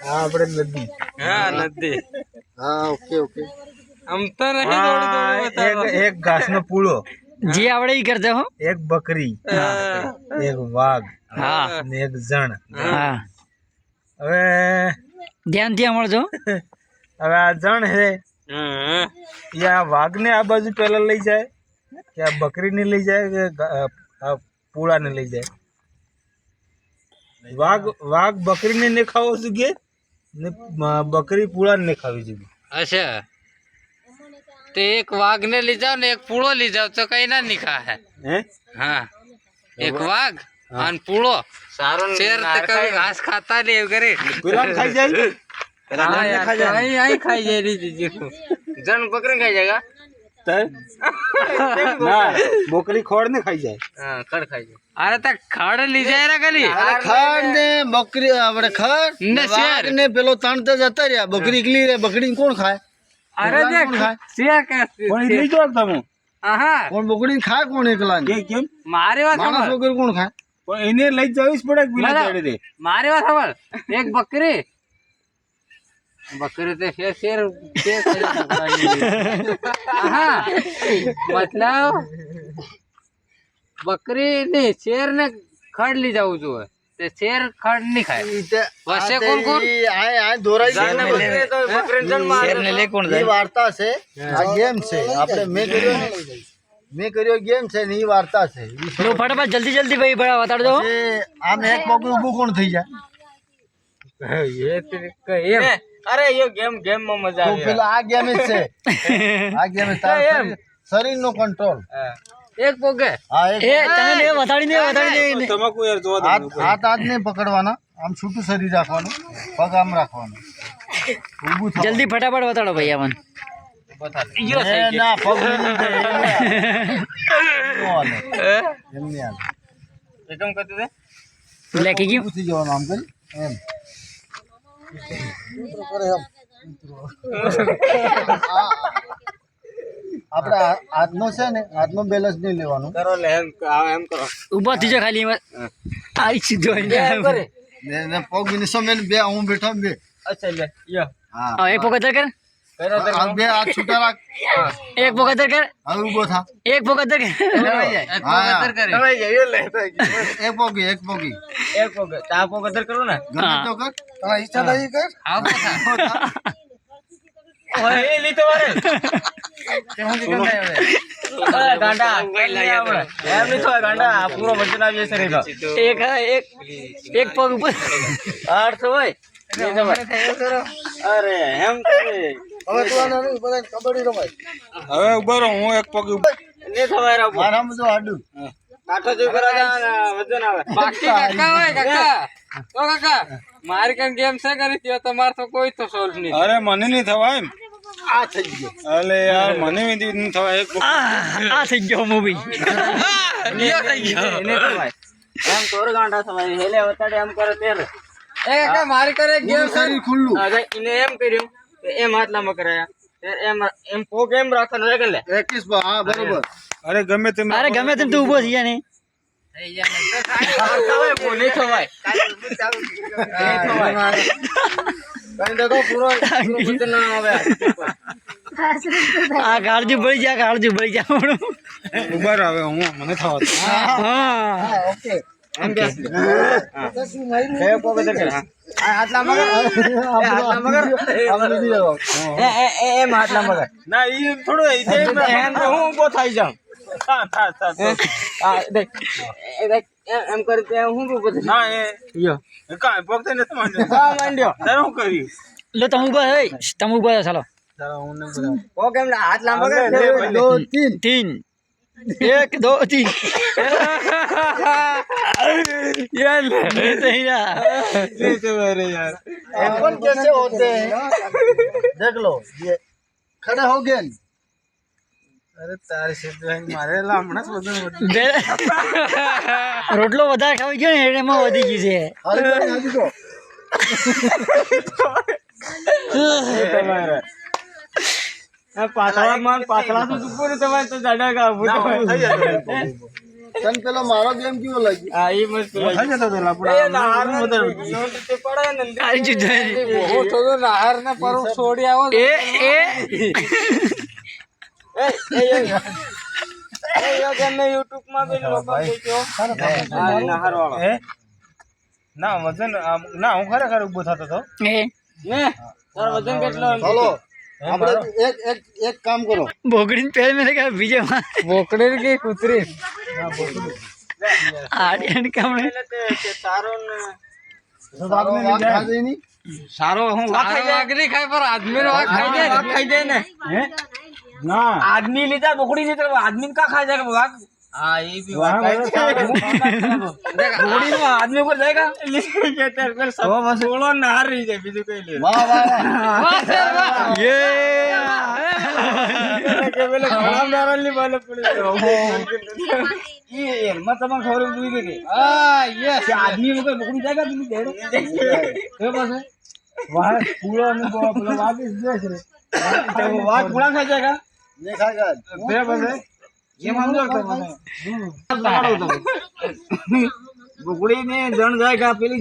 હા આપણે નદી. હા નદી. હા ઓકે ઓકે. આમ તો નહીં થોડી થોડી બતાવો. એક ઘાસનો પૂળો, જે આવડે ઈ કરજો હો. એક બકરી, એક વાઘ હા અને એક જણ. હા હવે ધ્યાનથી સાંભળજો. હવે આ જણ હે હા એ આ વાઘને આ બાજુ પેલા લઈ જાય કે આ બકરીને લઈ જાય કે આ પૂળાને લઈ જાય? વાઘ બકરીને ને ખાવો જોઈએ ને બકરી પૂળાને ને ખાવી જોઈએ. अच्छा तो एक वाघ ने ले जाओ ने एक पूड़ो ले जाओ तो कहीं ना निकाह है હે हाँ एक वाघ और पूड़ो शेर तो कभी घास खाता नहीं करे પૂળાને ખાઈ જાય? हाँ यार यही खाई जा रही थी देखो जन बकरे खाई जाएगा ના બકરી ખોડ ને ખાઈ જાય. हाँ खड़ खाई जाए अरे तक खड़ ली जाए ना कली ખડ ને બકરી આપણે ખડ ને શેર ને પેલો તાણતા જતા રહ્યા. બકરી એકલી રે, બકરી કોણ ખાય? अरे देख शेर कैसे પણ એ લઈ જાઓ તમે. हाँ કોણ બકરી ખાય? કોણ એકલા ને? કેમ? मारे बात માણસ समझ વગર કોણ ખાય? પણ એને લઈ જવી જ પડે કે પેલા मतलब- ચડે દે? मारे बात समझ एक बकरी बकरी तो शेर शेर शेर हाँ मतलब बकरी नहीं शेर ने खड़ ली जाऊ जो है तो शेर खड़ नहीं खाए वैसे कौन कौन આ દોરાઈ ગઈ ને બકરી. શેરને લે કોણ એ જાય? વાર્તા છે, આ ગેમ છે. આપણે મેં કર્યો ગેમ છે ને એ વાર્તા છે. લો ફટાફટ જલ્દી જલ્દી ભાઈ બતાડજો. આમ એક પગ ઊભું કોણ થઈ જાય? अरे ये गेम गेम में मजा તો પેલા આ ગેમ જ છે. આ ગેમ શરીર નો કંટ્રોલ. एक पोगे હા એક એ તને લે વતાડીને તમાકુ યાર જોવા દો. હાથ હાથ ને પકડવાના, આમ છૂટું શરીર રાખવાનું, પગ આમ રાખવાનું, ઊભું થવાનું. જલ્દી ફટાફટ બતાડો ભાઈ અમન. ના પગ નહીં થાય, એમ નહીં હાલે. એમ નહીં હાલે. एकदम कहते थे લે કે ગયું ઊભું થઈ જવાનું આમ કરી એમ. મિત્રો કરે એમ. આપણે હાથનો છે ને, હાથનો બેલેન્સ નહીં લેવાનું. करो ले हम करो ઊભો થઈ જા ખાલી એમાં. આઈ સીધો આઈને. ને પગ ની સામે ને બે હું બેઠો ને બે. अच्छा ले ये હા હા એક પોકતર કર. करो આ બે હાથ છૂટા રાખ. એક પોકતર કર. હવે ઊભો થા. એક પોકતર કર. एक पोगदर करे ये ले એક પોગી, એક પોગી. एक पोगे ता पोगदर करो ना ગમે તો કર. તારા ઈચ્છા થઈ કર. आओ बता ओए ये ली तो मारे ते હું કે ગંડા ગાંડા એમ ની તો ગાંડા પૂરો વજન આવી જશે રે એક એક પગ ઉપર. આઠ હોય અરે એમ કરે હવે તું આને નહીં, બધાને કબડ્ડી રમાય. હવે ઉભા રહો, હું એક પગ ને તમારે મારામાં જો હાડું. કાઠો જો કરા વજન આવે બાકી કાકા હોય કાકા ઓ કાકા મારી કેમ ગેમ છે કરી ત્યો તમાર તો કોઈ તો સોલ્વ નહીં અરે મને નહીં થવાય એમ. આ થઈ ગયો. અલે યાર મને નહીં થવાય. એક આ થઈ ગયો મૂવી. લિયો થઈ ગયો એને તો ભાઈ એમ તોર ગાંડા સમય હેલે વતાડે એમ કરે તેર એ કાકા મારી કરે ગેમ શરીર ખુલ્લું. અરે એને એમ કર્યું કે એમ હાથ લાંબા કરાયા એમ એમ પોગ એમ રાખવાનું રે લે 21 હા બરોબર. અરે ગમે તેમ અરે ગમે તેમ તું ઊભો થઈ જા ને. થઈ જાય ને તો ખાય બોલે ખવાય કઈ દેખો પૂરો વજન ના આવે આ કાળજુ ભળી જા ઉભા રહો, હવે હું મને થવા દો. હા ઓકે. એમ બેસ લે એ પોગ દે આ હાથ લાંબા કર હાથ લાંબા કર આમાં લીધી જાવ. એમ હાથ લાંબા કર ના ઈ થોડું એમ તો હું ઊભો થઈ જાઉં આ દેખ એ દેખ એમ કરતે હું ઊભો થઈ ના એ યો કાંઈ પગ તો નથી માંડ્યો. હા માંડ્યો તારે શું કર્યું? લો તમે ઊભા થઈ. તમે ઊભા થા ચાલો. તારે હું ને બધા પોગ એમ હાથ લાંબા કર 1 2 3. 3 1 2 3 यार ये तो ही ना. यार अपन कैसे होते हैं देख लो. ये खड़े हो गए. અરે તારે સિદ્ધાંત મારે હમણાં જ બધું રોટલો વધારે ખાવી ગયો ને એમાં વધી ગયું છે. हाली पानी हाली को. તમારે આ પાતળા માન પાતળા તો ઉપર તમારે તો જાડા કા ના, થઈ જાય. તને પેલો મારો ગેમ કેવો લાગ્યો? હા ઈ મસ્ત થઈ જતો તો આપણે આવી જ જોઈ હું થોડો નહાર ને પર છોડી આવો એ એ યુટ્યુબ માં બી લોકો દેખ્યો નહાર વાળો હે ના વજન ના હું ખરેખર ઊભો થતો હતો એ ને તારો વજન કેટલો ચાલો આપણે એક કામ કરો. બોકડીને પેર મેં કે બીજે બોકડી કે કૂતરી આડિયન કામણે તારો ને સારો વાઘ ખાધે નહીં? સારો હું વાઘરી ખાય પર આદમી નો વાઘ ખાઈ દે ને હે ના आदमी लेता बोकड़ी लेता आदमी का खा जाएगा वाघ હા ઈ બી વાહ, વાત बोकड़ी में आदमी ऊपर जाएगा સોળો નહાર રહી જાય બીજું કઈ લે વાહ વાહ વાહ. ये કે પેલે ઘણા નારળની બાલે પડી ये हेलमेट तमाम खबर हुई के હા યસ कि आदमी में कोई बोकड़ी जाएगा तुम देर ये बस है વાહ પૂળો અને પેલો વાઘ જ જોઈશ રે वाघ पूरा खा जाएगा નહીં ખાય બે બસે ये मान लो बोकड़ी में जन जाएगा पहली